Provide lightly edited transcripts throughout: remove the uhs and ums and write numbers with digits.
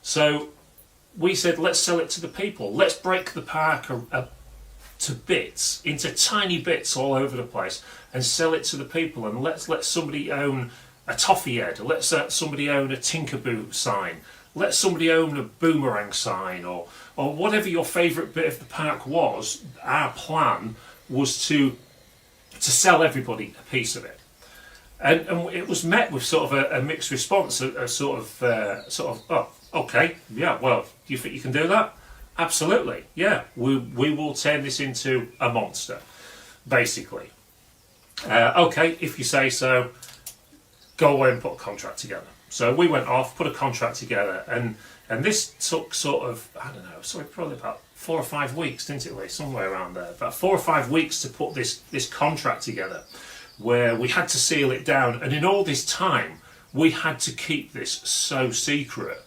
So we said, let's sell it to the people. Let's break the park to bits, into tiny bits all over the place, and sell it to the people. And let's let somebody own a Toffee Head. Let's let somebody own a Tinkerboo sign. Let somebody own a boomerang sign, or whatever your favourite bit of the park was. Our plan was to sell everybody a piece of it. And it was met with sort of a mixed response, a sort of, oh, okay, yeah, well, do you think you can do that? Absolutely, yeah, we will turn this into a monster, basically. Okay, if you say so, go away and put a contract together. So we went off, put a contract together, and this took sort of, I don't know, sorry, probably about 4 or 5 weeks, didn't it, Lee? Somewhere around there. About 4 or 5 weeks to put this contract together, where we had to seal it down. And in all this time, we had to keep this so secret,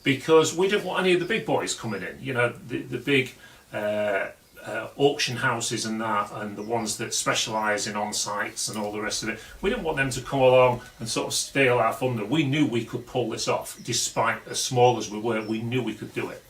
because we didn't want any of the big boys coming in, you know, the big auction houses and that, and the ones that specialise in on-sites and all the rest of it. We didn't want them to come along and sort of steal our thunder. We knew we could pull this off, despite as small as we were. We knew we could do it.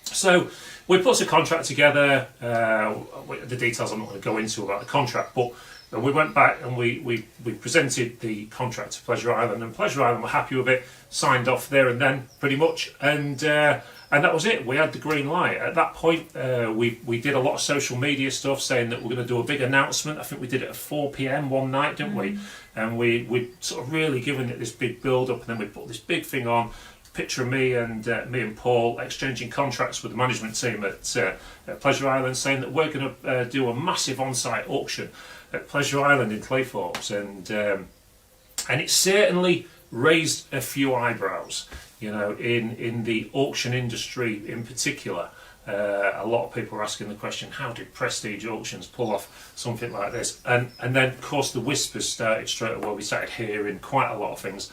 So we put a contract together. The details I'm not going to go into about the contract, but we went back and we presented the contract to Pleasure Island, and Pleasure Island were happy with it, signed off there and then, pretty much, and that was it. We had the green light. At that point, we did a lot of social media stuff, saying that we're going to do a big announcement. I think we did it at 4 p.m. one night, didn't we? And we sort of really given it this big build-up, and then we put this big thing on, picture of me and Paul exchanging contracts with the management team at Pleasure Island, saying that we're going to do a massive on-site auction at Pleasure Island in Claythorpes, and it certainly raised a few eyebrows, you know, in the auction industry in particular. A lot of people are asking the question, how did Prestige Auctions pull off something like this? And then, of course, the whispers started straight away. We started hearing quite a lot of things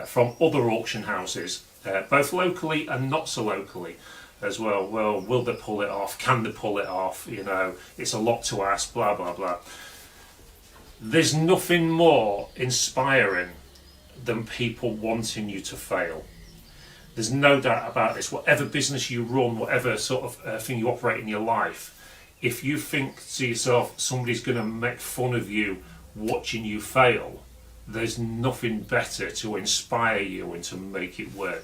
from other auction houses, both locally and not so locally as well. Well, will they pull it off? Can they pull it off? You know, it's a lot to ask, blah, blah, blah. There's nothing more inspiring than people wanting you to fail. There's no doubt about this. Whatever business you run, whatever sort of thing you operate in your life, if you think to yourself, somebody's going to make fun of you watching you fail, there's nothing better to inspire you and to make it work.